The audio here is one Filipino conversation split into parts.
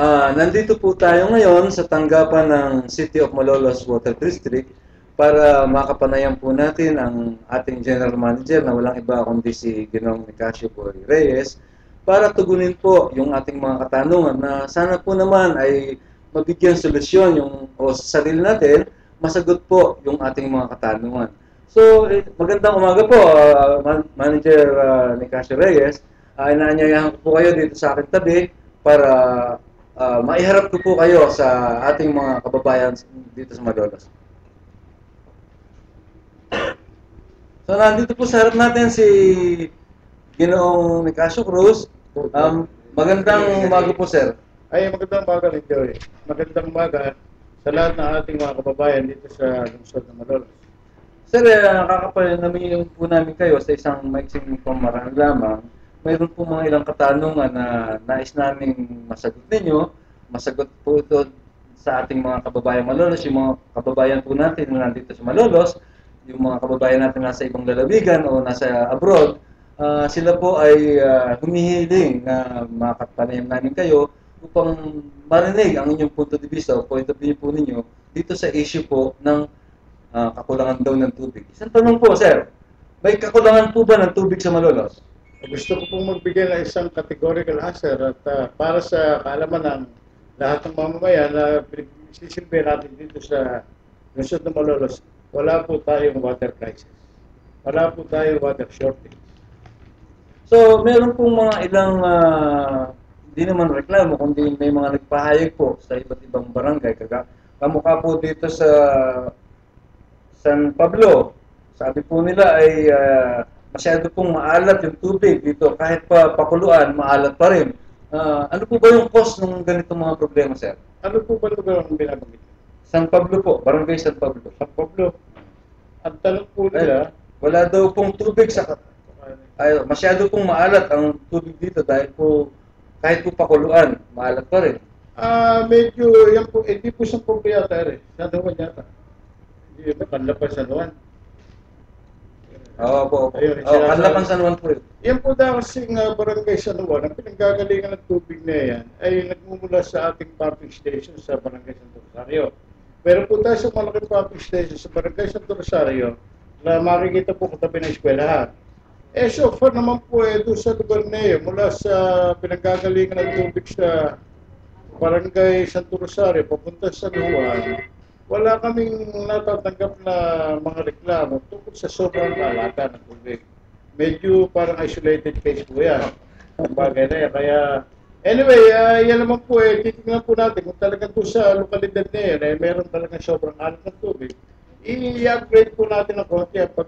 Nandito po tayo ngayon sa tanggapan ng City of Malolos Water District para makapanayam po natin ang ating General Manager na walang iba kundi si Ginoong Nicasio Boy Reyes para tugunin po yung ating mga katanungan na sana po naman ay mabigyan solusyon yung o sa sarili natin, masagot po yung ating mga katanungan. So, magandang umaga po, Manager Nicasio Reyes. Inaanyayahan ko po kayo dito sa aking tabi para maiharap ko po kayo sa ating mga kababayan dito sa Malolos. So, nandito po sa harap natin si Ginoong Nicasio Cruz. Magandang umaga po, sir. Ay, magandang umaga rin, Joey. Magandang umaga sa lahat ng ating mga kababayan dito sa lungsod ng Malolos. Sir, nakakapanamiyong po namin kayo sa isang maiksing pamaraan lamang. Mayroon po mga ilang katanungan na nais naming masagot ninyo. Masagot po ito sa ating mga kababayan Malolos, yung mga kababayan po natin na nandito sa Malolos, yung mga kababayan natin nasa ibang lalawigan o nasa abroad. Sila po ay humihiling na makapanayan namin kayo upang marinig ang inyong punto de vista o point of view po ninyo dito sa issue po ng kakulangan daw ng tubig. Isang tanong po, sir. May kakulangan po ba ng tubig sa Malolos? Gusto ko pong magbigay ng isang categorical answer at para sa kaalaman ng lahat ng mamamayan na sisilbi natin dito sa lungsod ng Malolos, wala po tayong water crisis. Wala po tayong water shortage. So, meron pong mga ilang, hindi naman reklamo, kundi may mga nagpahayag po sa iba't ibang barangay. Kamukha po dito sa San Pablo. Sabi po nila ay masyado pong maalat yung tubig dito. Kahit pa pakuluan, maalat pa rin. Ano po ba yung cause ng ganitong mga problema, sir? Ano po ba lugar ang binabanggit? San Pablo po, Barangay San Pablo. San Pablo. Ang tanong po nila, wala daw pong tubig sa masyado pong maalat ang tubig dito dahil po kahit po pakuluan, maalat pa rin. Medyo yan po, hindi po San Pablo yata rin. San Juan yata. Hindi ba, Kanlapan San Juan. Oo po. Kanlapan San Juan po yun. Yan po daw kasing Barangay San Juan, ang pinanggagalingan ng tubig na yan ay nagmumula sa ating pumping station sa Barangay Santo Rosario. Pero po tayo sa malaking pumping station sa Barangay Santo Rosario na makikita po katabi ng eskwelahan. So far naman po doon sa lugar na yun, mula sa pinanggagalingan ng tubig sa Barangay Santo Rosario, papunta sa Juan, wala kaming natatanggap na mga reklamo tungkol sa sobrang kalaka ng tubig. Medyo parang isolated case po yan. Ang bagay na yan. Kaya, anyway, yan naman po titignan po natin kung talagang doon sa lokalidad na yan, meron talagang sobrang alat ng tubig. I-upgrade po natin ng konti pag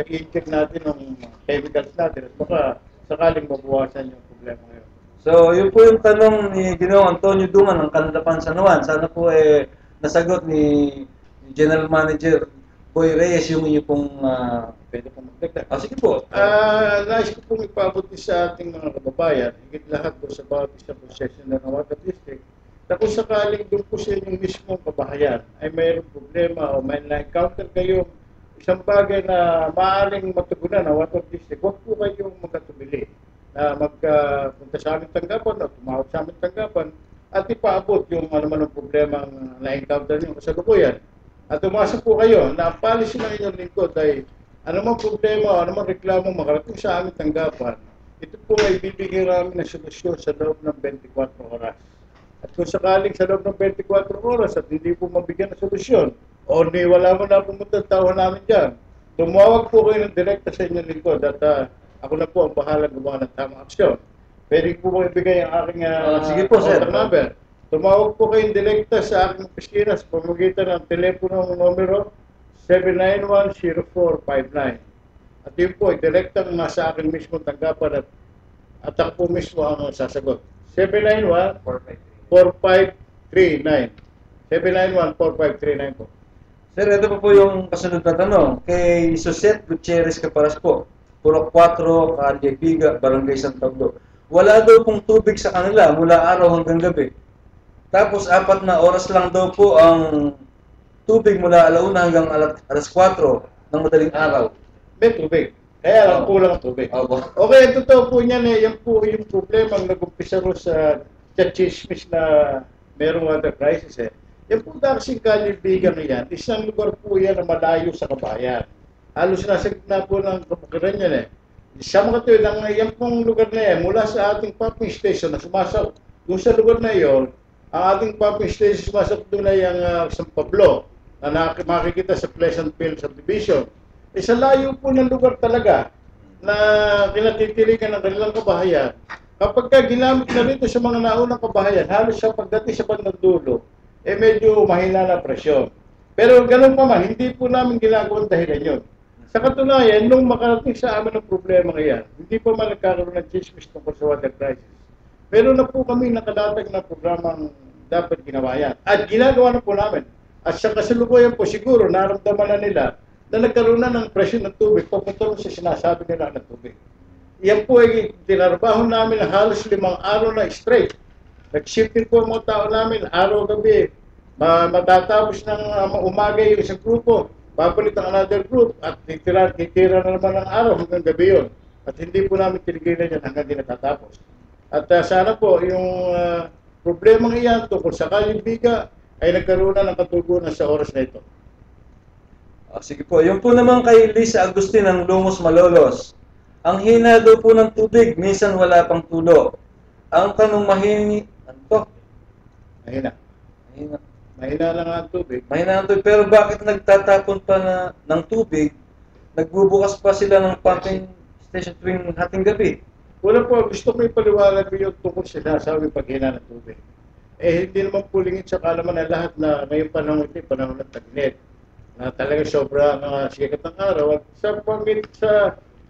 i-inject natin ng chemicals natin at baka sakaling mabuwasan yung problema ngayon. So, yun po yung tanong ni Ginoong Antonio Duman ng Kanlapan San Juan. Sana po nasagot ni General Manager Boy Reyes yung inyo pong Pwede pong magdagdag. sige po. Nais ko pong ipabot sa ating mga kababayan, higit lahat po sa bawat isang concession ng Water District, na kung sakaling doon po sa inyong mismong kabahayan ay mayroong problema o may na-encounter kayong isang bagay na maaaring matugunan ng Water District, huwag po kayong magkatubili na magpunta sa aming tanggapan o tumawag sa aming tanggapan at ipaabot yung ano-manong problema na-encounter nyo kasalukuyan. At umasa po kayo na ang policy ng inyong lingkod ay anumang problema o anumang reklamo makarating sa aming tanggapan, ito po ay bibigyan namin ng solusyon sa loob ng 24 oras. At kung sakaling sa loob ng 24 oras at hindi po mabigyan ng solusyon, o wala mo na pumunta ang tao namin dyan, tumawag po kayo ng direkta sa inyong lingkod at ako na po ang bahala gumawa ng tamang aksyon. Pwede po bang ibigay ang aking sige po, sir. number? Tumawag po kayong direkta sa aking opisina sa pamamagitan ng telepono numero 791-0459. At yun po, direktang nasa akin mismo tanggapan at ako po mismo ang sasagot. 791-4539. 791-4539 po. Sir, ito po yung kasunod na tanong. Kay Suset Gutierrez Caparas po, Purok 4, Calle Biga, Barangay San Pablo. Wala daw pong tubig sa kanila mula araw hanggang gabi. Tapos 4 na oras lang daw po ang tubig mula alauna hanggang alas 4 ng madaling araw. May tubig. Kaya lang kulang ang tubig. Okay, totoo po niyan yan po yung problema ang nag-umpisa ro sa chismis na merong water crisis eh. Yung po kasing Kalibigan na yan, isang lugar po yan na malayo sa kabayan. Halos nasa gitna po ng kabukiran yan eh. Sa mga tuyo lang, yan pong lugar na yan, mula sa ating pumping station na sumasok doon sa lugar na yon, ang ating pumping station sumasok doon na yung San Pablo, na makikita sa Pleasantville Subdivision. Sa layo po ng lugar talaga na kinatitiligan ng kanilang kabahayan. Kapag ginamit na rito sa mga naunang kabahayan, halos sa pagdating sa bandang dulo, medyo mahina na presyon. Pero ganun pa man, hindi po namin ginagawang dahilan yun. Sa katunayan, nung makarating sa amin ang problema ngayon, hindi pa man nagkakaroon ng chismis tungkol sa water crisis. Pero na po kami nakadatag na programang dapat ginawa yan. At ginagawa na po namin. At sa kasalukuyan po siguro, naramdaman na nila na nagkaroon na ng presyon ng tubig papunta sa sinasabi nila ng tubig. Yan po ay tinarbaho namin halos 5 araw na straight. Nag-shifting po ang mga tao namin, araw-gabi. Matatapos ng umaga yung isang grupo, babalik ang another group, at titira na naman ng araw hanggang gabi yun. At hindi po namin tinigilan yan hanggang di natatapos. At sana po, yung problemang iyan tungkol sa Kalibigan ay nagkaroon na ng katugunan sa oras na ito. Sige po, yung po naman kay Lisa Agustin ng Lumos Malolos. Ang hina daw po ng tubig, minsan wala pang tulo. Ang tanong ano to? Mahina. Mahina. Mahina lang ang tubig. Mahina ang tubig. Pero bakit nagtatapon pa ng tubig? Nagbubukas pa sila ng pumping station tuwing hating gabi. Wala po, gusto ko ipaliwanag yung tungkol sinasabi paghina ng tubig. Hindi naman pulingin sa kalaman na lahat na ngayong panahon ito, panahon ng tag-init. Na talaga sobrang sikat ng araw. At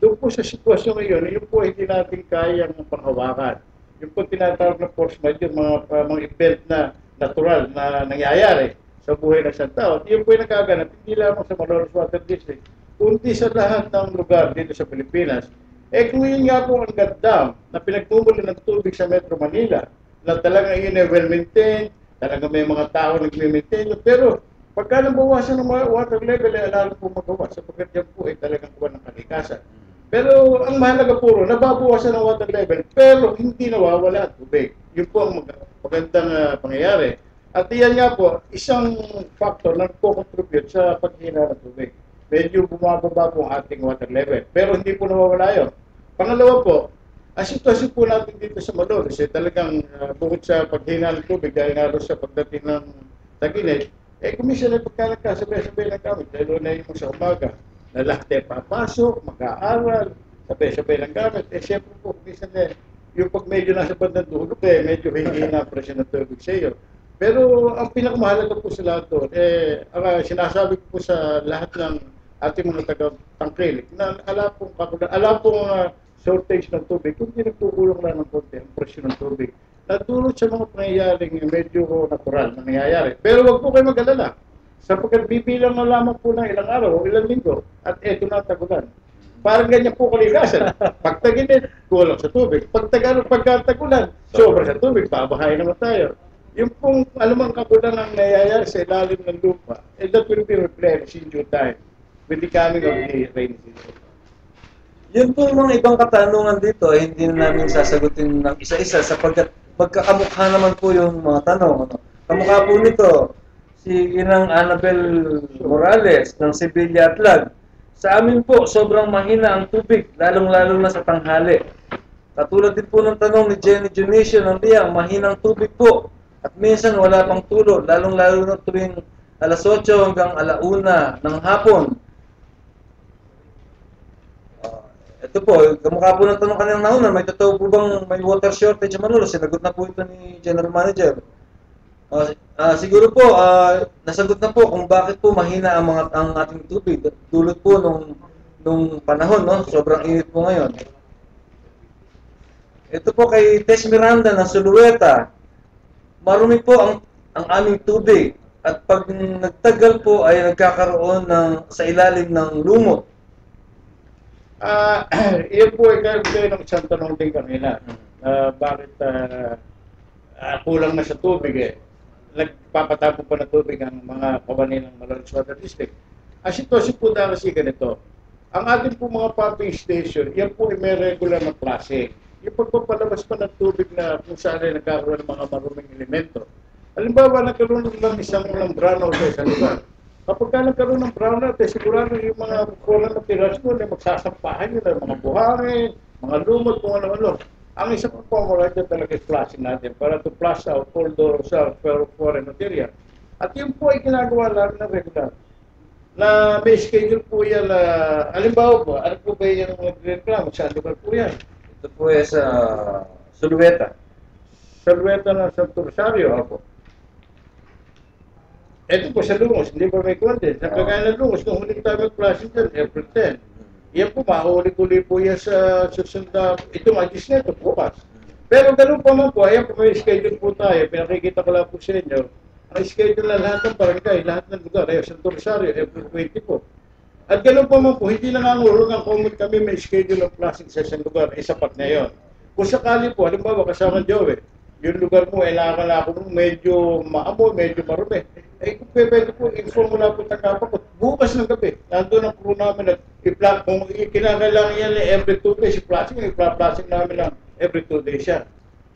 doon po sa sitwasyon ngayon, yun po hindi natin kayang panghawakan. Yung po tinatawag na force majeure, mga event na natural na nangyayari sa buhay ng isang tao. Yun po yung nagaganap, hindi lamang sa Malolos Water District, kundi sa lahat ng lugar dito sa Pilipinas. Kung yun nga po ang dam na pinagmumuli ng tubig sa Metro Manila, na talagang yun ay well-maintained, talagang may mga tao nag-maintain, pero pagka nabawasan ng water level, ay alala po magawa, sapagkat yan po ay talagang kuha ng kalikasan. Pero ang mahalaga puro, nababawasan ng water level, pero hindi nawawala ang tubig. Yun po ang magandang pangyayari. At iyan nga po, isang factor na nagpo-contribute sa paghina ng tubig. Medyo bumababa po ang ating water level, pero hindi po nawawala yun. Pangalawa po, ang sitwasyon po natin dito sa Malolos, talagang bukod sa paghina ng tubig, dahil nga sa pagdating ng tag-init, kuminsan ay pagkalagkasabay-sabay ng gamit, dahil na yung sa umaga, na lahat ay papasok, mag-aaral, sabay-sabay ng gamit. Siyempre po, minsan yung pag medyo nasa bandang dulo, medyo hindi na presyon ng tubig sa iyo. Pero ang pinakamahalaga po sa lahat doon, sinasabi ko po sa lahat ng ating mga taga-tangkilik na ala pong shortage ng tubig, kung hindi nagtutulong lang ng konti ang presyon ng tubig, natulot sa mga pangyayaring medyo natural na nangyayari. Pero wag po kayo mag-alala. Sapagkat bibilang na lamang po ng ilang araw o ilang linggo at eto na tagulan. Parang ganyan po kalikasan. Pag tag-init, kulang sa tubig. Pag pagkatagulan, sobra sa tubig, babahayin naman tayo. Yung pong alamang kagulan ang nangyayari sa ilalim ng lupa, that will be replenished in due time with the coming of the rainy season. Yun po mga ibang katanungan dito ay hindi na namin sasagutin ng isa-isa sapagkat magkakamukha naman po yung mga tanong. Kamukha po nito, si Inang Annabel Morales ng Sevilla Atlag. Sa amin po, sobrang mahina ang tubig, lalong-lalo na sa tanghali. Katulad din po ng tanong ni Jenny Junicio ng Liang, mahinang tubig po. At minsan wala pang tulo, lalong-lalo na tuwing alas 8 hanggang alauna ng hapon. Ito po, kamukha po ng tanong kanilang nauna, may totoo po bang may water shortage sa Malolos? Sinagot na po ito ni General Manager. Siguro po, nasagot na po kung bakit po mahina ang ating tubig. Tulad po nung panahon, no? Sobrang init po ngayon. Ito po kay Tess Miranda ng Sulueta. Marumi po ang aming tubig. At pag nagtagal po ay nagkakaroon sa ilalim ng lumot. Iyan po ay kayo ng isang tanong din kanina. Bakit kulang na sa tubig nagpapatapo pa na tubig ang mga kawani ng Malolos Water District. Ang sitwasyon po na kasi ganito, ang ating po mga pumping station, yan po ay may regular na klase. yung pagpapalabas pa ng tubig na kung saan ay nagkakaroon ng mga maruming elemento. Halimbawa, nagkaroon ng isang ng brownout sa isang lugar. Kapag ka nagkaroon ng brownout, sigurado yung mga kulang na tiras mo ay magsasampahan yun, mga buhangin, mga lumot, kung ano-ano. Ang isang pagpapamura dyan talaga is flushing natin para to flush out all those foreign material. At yun po ay ginagawa namin ng regular. Na may schedule po yan na, halimbawa po, ano po ba yung nagreklamo? Saan lugar po yan? Ito po ay sa Sulueta. Sa Lueta ng Santo Rosario. Opo. Ito po sa Lungos, hindi pa may content. Sa kagaya ng Lungos, nung huling tayo mag-classing dyan, April 10. Yan po, mahuli-huli po yan sa susunod na, ito magis na ito, bukas. Pero ganun pa man po, ayan po may schedule po tayo, pinakikita ko lang po sa inyo. Ang schedule na lahat ng barangay, lahat ng lugar, Santo Rosario, April 20 po. At ganun pa man po, hindi nangangurong ang comment kami may schedule ng classing sa isang lugar, sapat na yun. Kung sakali po, halimbawa kasama Joey, yung lugar mo ay nakakala ko medyo maamoy, medyo marumi. Eh kung pwede po, inform mo na po tagapa ko, bukas ng gabi, nandun ang crew namin, kung kinakailangan yan every 2 days, i-plasing namin lang every 2 days siya.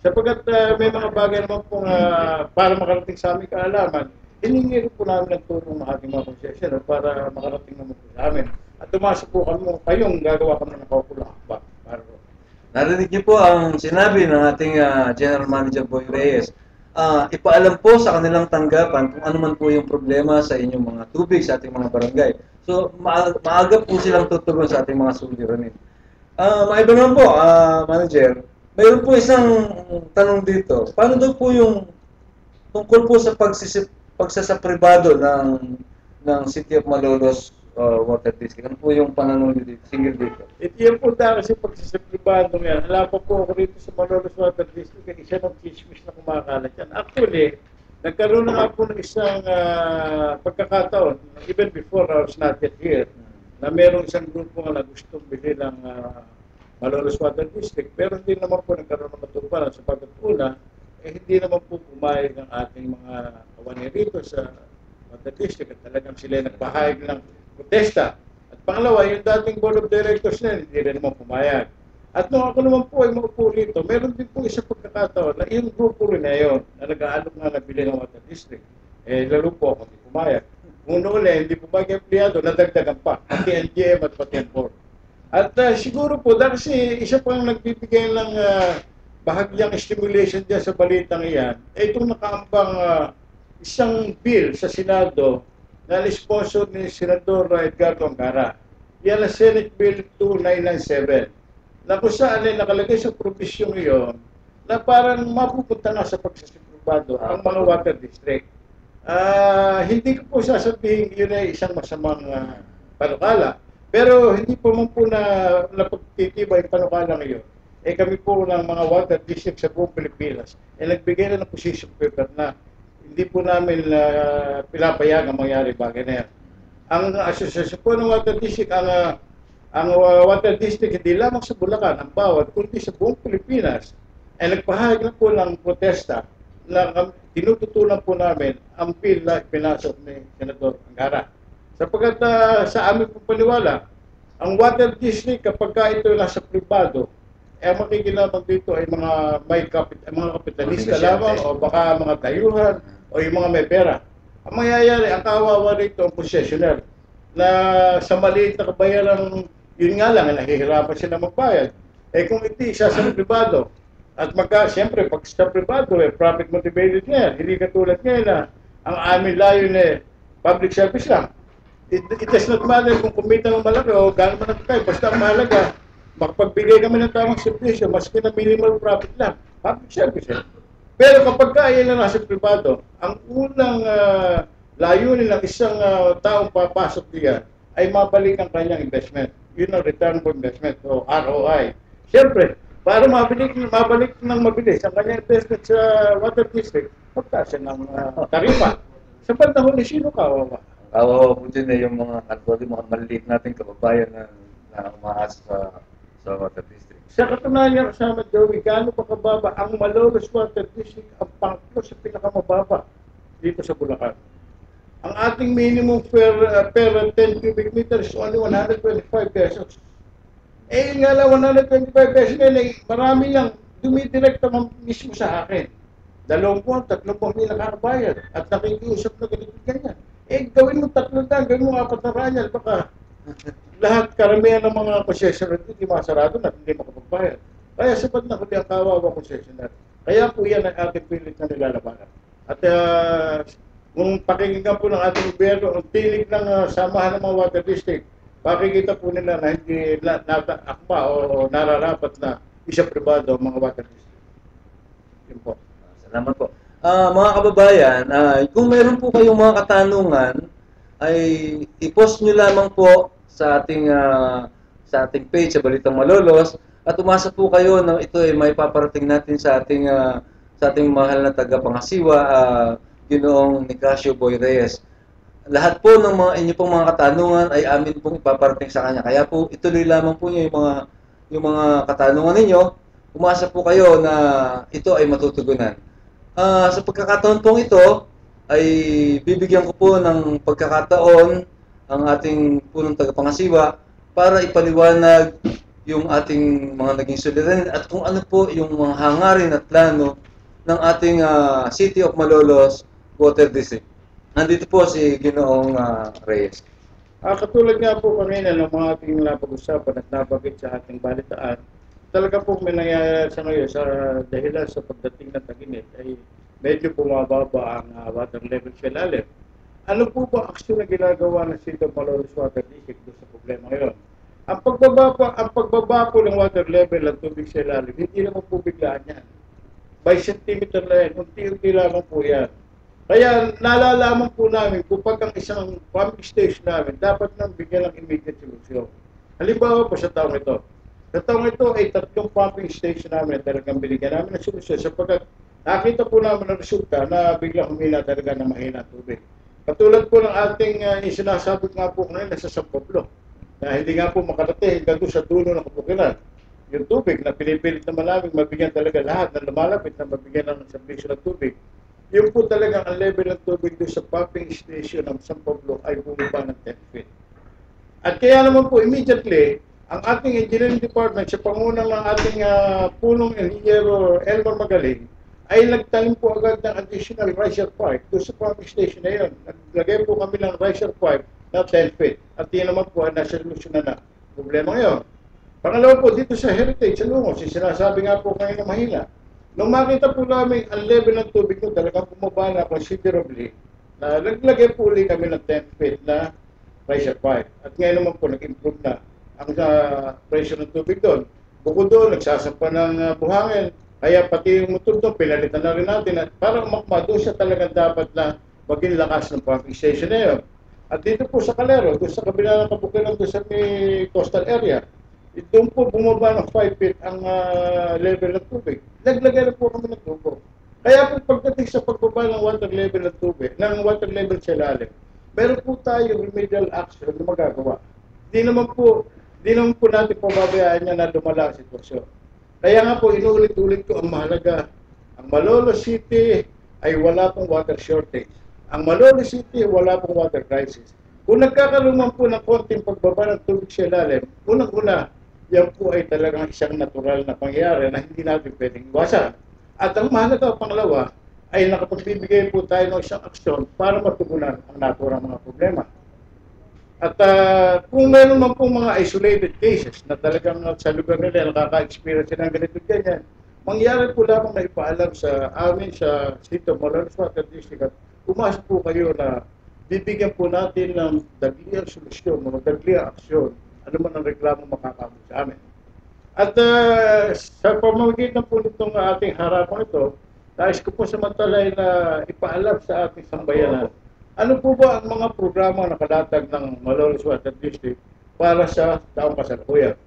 Sapagkat may mga bagay naman po para makarating sa aming kaalaman, hiningi po namin ng tulong ng ating mga concession para makarating naman po sa amin. At tumasok po kayong gagawa kami ng kaukulang akbak. Narinig niyo po ang sinabi ng ating General Manager Boy Reyes. Ipaalam po sa kanilang tanggapan kung ano man po yung problema sa inyong mga tubig sa ating mga barangay. So, maaga po silang tutugon sa ating mga suliranin. Maiba naman po, Manager, mayroon po isang tanong dito. Paano daw po yung tungkol po sa pagsasapribado ng City of Malolos Water District? Ano po yung pananaw dito, single dito? Yan po dahil kasi pagsasapribado yan. Wala pa po ako rito sa Malolos Water District kasi isa ng chismis na kumakalat yan. Actually, nagkaroon na nga po ng isang pagkakataon, even before I was not yet here, na merong isang grupo nga na gustong bili ng Malolos Water District, pero hindi naman po nagkaroon ng matutuparan sa pagkatuna, hindi naman po pumayag ng ating mga kawani rito sa Water District at talagang sila nagpahayag ng protesta. At pangalawa, yung dating board of directors na hindi rin naman pumayag. At nung ako naman po ay maupo rito, meron din po isang pagkakataon na yung grupo rin na yun na nag-aalok na nabili ng Water District. Lalo po ako hindi pumayag. Kung noon hindi pumayag yung empleyado, nadagdagan pa. Pati NGM at pati ang board. At siguro po, dahil si isa pang nagbibigay ng bahagyang stimulation dyan sa balitang iyan, itong nakaambang isang bill sa Senado na sponsor ni Senador Edgardo Angara. Yan ang Senate Bill 2997 na kung saan ay nakalagay sa provision iyon na parang mapupunta na sa pagsasapribado ang mga water district. Hindi ko po sasabihin yun ay isang masamang panukala. Pero hindi po man po na pagtitibay yung panukala ngayon. Kami po ng mga water district sa buong Pilipinas nagbigay na ng position paper na hindi po namin pinapayag ang mangyari bagay na yan. Ang asosasyon po ng water district, ang water district hindi lamang sa Bulacan, ang bawat, kundi sa buong Pilipinas, nagpahayag na po ng protesta na tinututunan po namin ang bill na pinasok ni Senador Angara. Sapagkat sa aming paniwala, ang water district kapag ito nasa privado, ang makikinabang dito ay mga mga kapitalista lamang o baka mga dayuhan o yung mga may pera. Ang mangyayari, ang kawawa rito ang possessioner na sa maliit na kabayaran, yun nga lang, nahihirapan sila magbayad. Kung iti isa sa privado, at siyempre, pag sa privado, profit motivated yan. Hindi katulad ngayon na ang aming layo public service lang. It does not matter kung kumita ng malaki o gano'n man ang tayo. Basta ang mahalaga, makapagbigay kami ng tamang servisyo, maski na minimal profit lang. Public service yan. Pero kapag kaya na nasa privado, ang unang layunin ng isang taong papasok diyan ay mabalik ang kanyang investment. Yun ang return for investment o ROI. Siyempre, para mabalik ng mabilis ang kanyang investment sa water district, magtaas ng tarifa. Sa panahon ni sino kawawa? Kawawa po dyan yung mga maliliit nating kababayan na umaasa sa water district. Sa katunayan kasama Joey, gaano pa kababa ang Malolos Water District ang pangko sa pinakamababa dito sa Bulacan. Ang ating minimum per 10 cubic meters is only 125 pesos. Eh, yun nga lang, 125 pesos ngayon, eh, marami lang dumidirekta mismo sa akin. 20, 30 mil nakakabayad at nakikiusap na ganito ganyan. Eh, gawin mo 3 gawin mo 4 baka lahat, karamihan ng mga concessionaire hindi masarado na hindi makapagbayad. Kaya sapat na huli ang kawawa concessionaire. Kaya po yan ang ating pilit na nilalabanan. At kung pakinggan po ng ating gobyerno, ang tinig ng samahan ng mga water district, pakikita po nila na hindi akma o nararapat na isa pribado ang mga water district. Yun po. Salamat po. Mga kababayan, kung meron po kayong mga katanungan, ay i-post nyo lamang po sa ating page sa Balitang Malolos at umasa po kayo na ito ay may paparating natin sa ating mahal na tagapangasiwa, Ginoong Nicasio Boy Reyes. Lahat po ng mga inyo pong mga katanungan ay amin pong ipaparating sa kanya. Kaya po ituloy lamang po niyo yung mga katanungan ninyo. Umasa po kayo na ito ay matutugunan. Sa pagkakataon pong ito, ay bibigyan ko po ng pagkakataon ang ating punong tagapangasiwa para ipaliwanag yung ating mga naging suliranin at kung ano po yung mga hangarin at plano ng ating City of Malolos Water District. Nandito po si Ginoong Reyes. Katulad nga po kanina ng mga ating napag-usapan at nabanggit sa ating balitaan, talaga po may nangyayari sa ngayon sa dahilan sa pagdating ng tag-init ay medyo bumababa ang water level sa ilalim. Ano po ba aksyon na ginagawa ng City of Malolos Water District doon sa problema ngayon? Ang pagbaba po ng water level ng tubig sa ilalim, hindi naman po biglaan yan. By centimeter na yan, unti-unti lamang po yan. Kaya nalalaman po namin kung pag ang isang pumping station namin, dapat nang bigyan ng immediate solution. Halimbawa po sa taong ito. Sa taong ito ay 3 pumping station namin na talagang binigyan namin ng solusyon sapagkat nakita po namin ang resulta na biglang humina talaga na mahina tubig. Katulad po ng ating sinasabi nga po ngayon sa San Pablo, na hindi nga po makarating hanggang doon sa dulo ng kabukiran. Yung tubig na pinipilit naman namin mabigyan talaga lahat na lumalapit na mabigyan ng serbisyo ng tubig. Yung po talagang ang level ng tubig doon sa pumping station ng San Pablo ay bumaba ng 10 feet. At kaya naman po immediately, ang ating engineering department sa pangunang ng ating punong engineero Elmer Magaling ay nagtanim po agad ng additional riser pipe doon sa pumping station na yun. Naglagay po kami ng riser pipe na 10 feet. At yun naman po ay nasa solusyon na problema ngayon. Pangalawa po, dito sa Heritage, sa Lungos, sinasabi nga po ngayon na mahina. Nung makita po namin ang level ng tubig ko talagang bumaba na considerably, na naglagay po ulit kami ng 10 feet na pressure pipe. At ngayon naman po nag-improve na ang pressure ng tubig doon. Bukod doon, nagsasampa ng buhangin. Kaya pati yung motor doon, pinalitan na rin natin. At para umakma, doon siya talagang dapat na maging lakas ng pumping station na yun. At dito po sa Calero, doon sa kabila ng kabukiran, doon sa may coastal area, doon po bumaba ng 5 feet ang level ng tubig. Naglagay na po kami ng tubo. Kaya po pagdating sa pagbaba ng water level ng tubig, ng water level sa ilalim, meron po tayo remedial action na magagawa. Di naman po natin pababayaan niya na lumala ang sitwasyon. Kaya nga po, inuulit-ulit ko ang mahalaga. Ang Malolos City ay wala pong water shortage. Ang Malolos City wala pong water crisis. Kung nagkakaroon man po ng konting pagbaba ng tubig sa ilalim, unang-una, yan po ay talagang isang natural na pangyayari na hindi natin pwedeng iwasan. At ang mahalaga pangalawa ay nakapagbibigay po tayo ng isang aksyon para matugunan ang naturang mga problema. At kung meron man pong mga isolated cases na talagang sa lugar nila nakaka-experience ng ganito ganyan, mangyari po lamang na ipaalam sa amin sa City of Malolos Water District at umasa po kayo na bibigyan po natin ng dagliang solusyon, mga dagliang aksyon, ano man ang reklamo makakabot sa amin. At sa pamamagitan po nitong ating harapan ito, nais ko po samantalay na ipaalam sa ating sambayanan, ano po ba ang mga programa na nakalatag ng Malolos Water District para sa taong kasalukuyan.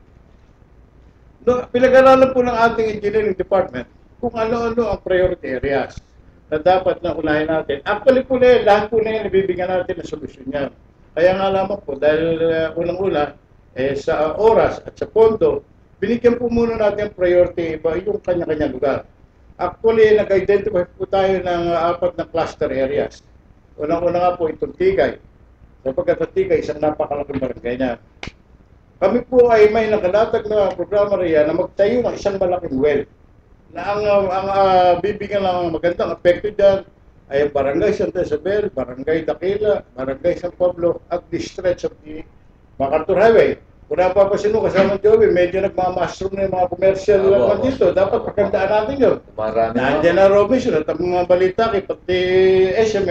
No, pinag-aralan po ng ating engineering department kung ano-ano ang priority areas na dapat na unahin natin. Actually po na lahat po na yan nabibigyan natin ng solusyon niya. Kaya nga lamang po, dahil unang-una, sa oras at sa pondo, binigyan po muna natin priority iba yung kanya-kanya lugar. Actually, nag-identify po tayo ng 4 na cluster areas. Unang-una nga po itong Tigay. Sapagkat ang Tigay, isang napakalaking barangay niya. Kami po ay may nakalatag na programa riyan na magtayo ng isang malaking well na ang bibigyan ng magandang epekto dyan ay Barangay Santa Isabel, Barangay Daquila, Barangay San Pablo at the stretch of the MacArthur Highway. Kung napapasin mo kasama Joey, medyo nagmamastrom na yung mga commercial naman dito. Dapat pagkandaan natin yun. Marami Nandiyan na Robinson at ang mga balita kay pati SM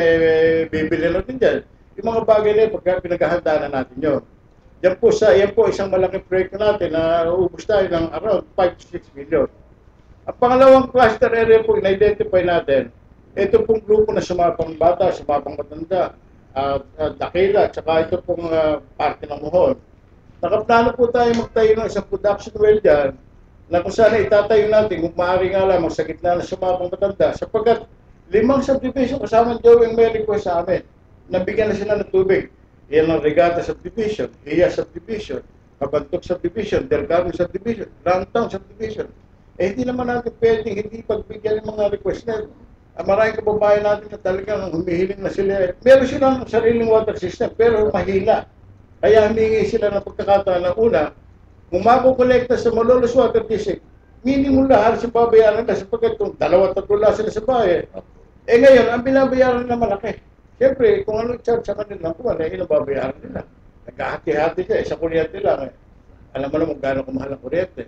bibili natin dyan. Yung mga bagay na yun, pagka pinaghahandaan na natin yun. Yan po isang malaking proyekto natin na uubos tayo ng around 5 to 6 million. Ang pangalawang cluster area po in-identify natin, ito pong grupo na sumapang bata, sumapang matanda, Daquila, at saka ito pong parte ng Muhon. Nakaplano po tayo magtayo ng isang production well dyan na kung saan itatayo natin kung maaari nga lamang sa gitna ng sumapang matanda sapagkat 5 subdivision kasama Joey ang may request sa amin. Nabigyan na sila ng tubig. Yan ang Regata Subdivision, Iya Subdivision, Kabantok Subdivision, Del Carmen Subdivision, Downtown Subdivision. Hindi naman natin pwedeng hindi pagbigyan ng mga request na yun. Maraming kababayan natin na talagang humihiling na sila. Meron silang sariling water system pero mahila. Kaya humingi sila ng pagkakataon na una, kung makukolekta sa Malolos Water District, minimum lahat sa babayaran nila sapagkat kung 2-3 lang sila sa bahay. Ngayon, ang binabayaran nila malaki. Siyempre, kung ano charge sa kanila, kung ano yung babayaran nila. Nagkahati-hati siya, sa kuryente lang. Alam mo naman gano'ng kumahal ang kuryente.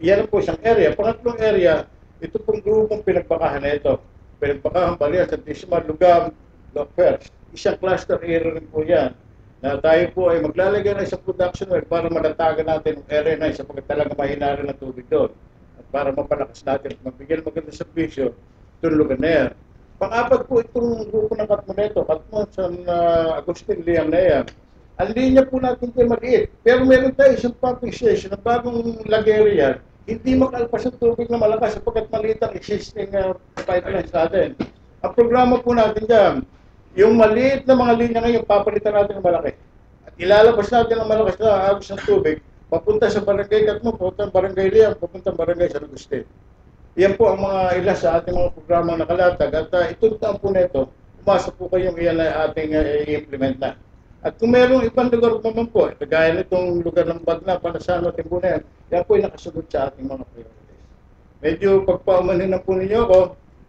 Yan po isang area. Pangatlong area, ito pong grupong pinagbakahan na ito. Pinagbakahan Balias at Tisma, Lugam, First. Isang cluster area rin po yan. Na tayo po ay maglalagay ng isang production well para malatagan natin ang area na sapagkat talaga mahina rin ang tubig doon. At para mapalakas natin, magbigyan maganda sa servisyo, itong lugar na yan. Pang-apat po itong grupo ng Katmoneto, Katmon, San Agustin, Liang na yan. Ang linya po natin ito maliit. Pero meron tayo isang pumping station na bagong lageri yan. Hindi makalpas ang tubig na malakas sapagkat maliit ang existing pipeline sa atin. Ang programa po natin dyan, yung maliit na mga linya ngayon, papalitan natin ng malaki. At ilalabas natin ang malakas na agos ng tubig, papunta sa Barangay Katmo, papunta sa Barangay Liang, papunta sa Barangay San Agustin. Yan po ang mga ilan sa ating mga programang nakalatag. At itong taon po nito, umasa po kayong iyan na ating i-implement na. At kung mayroong ibang lugar naman po, kagaya nitong lugar ng Bagna, Panasano, Timbunan, yan po ay nakasunod sa ating mga priorities. Medyo pagpaumanin na po ninyo ako,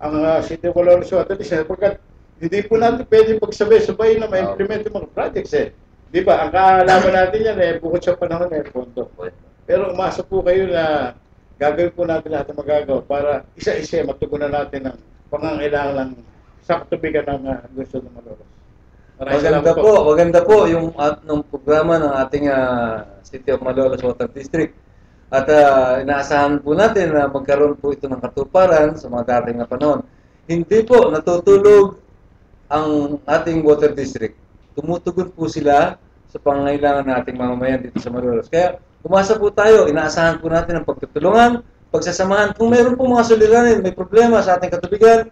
ang City of Malolos Water District, sapagkat hindi po natin pwede pagsabay-sabay na ma-implement yung mga projects eh. Di ba? Ang kaalaman natin yan bukod sa panahon pondo. Pero umasa po kayo na gagawin po natin lahat ng magagawa para isa-isa matugunan natin ang pangangailangan sa katubigan ng gusto ng Malolos. Maganda po yung programa ng ating City of Malolos Water District. At inaasahan po natin na magkaroon po ito ng katuparan sa mga dating na panahon. Hindi po natutulog ang ating water district. Tumutugon po sila sa pangangailangan nating mamamayan dito sa Malolos. Kaya umasa po tayo, inaasahan po natin ang pagtutulungan, pagsasamahan. Kung mayroon po mga suliranin, may problema sa ating katubigan,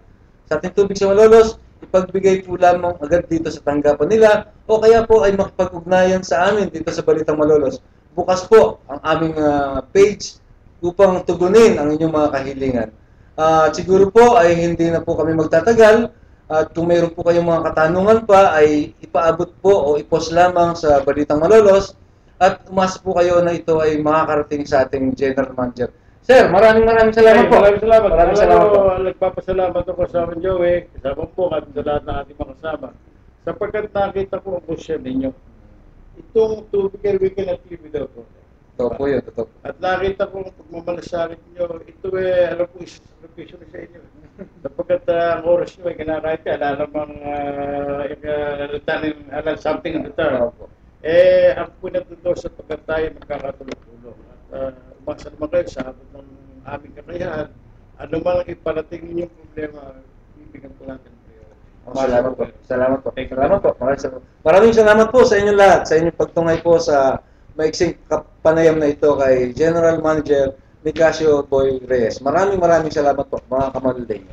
sa ating tubig sa Malolos, ipagbigay po lamang agad dito sa tanggapan nila o kaya po ay makipag-ugnayan sa amin dito sa Balitang Malolos. Bukas po ang aming page upang tugunin ang inyong mga kahilingan. Siguro po ay hindi na po kami magtatagal. At kung mayroon po kayong mga katanungan pa, ay ipaabot po o i-post lamang sa Balitang Malolos at umasa po kayo na ito ay makakarating sa ating General Manager. Sir, maraming salamat po. Maraming salamat po. Nagpapasalamat ako sa amin, Joey. Kasama po at sa lahat ng ating mga kasama. Sapagkat nakita ko ang posisyon ninyo. Itong tubig ay weekend activity daw po. Totoo po yun, totoo. At nakita ko ang pagmamalasakit nyo, ito alam po, is-location sa inyo. Sapagkat ang oras nyo ay kinakahit ka, alam something in the term. Ako po natuto sa pagkat tayo magkakatulog-tulog. At umasa naman kayo sa habot ng aming kakayahan. Ano man ang iparating ninyong problema, bibigyan po natin. Salamat po. Salamat po. Maraming salamat po sa inyong lahat, sa inyong pagtungay po sa maiksing panayam na ito kay General Manager Nicasio Boy Reyes. Maraming salamat po mga kamalulay.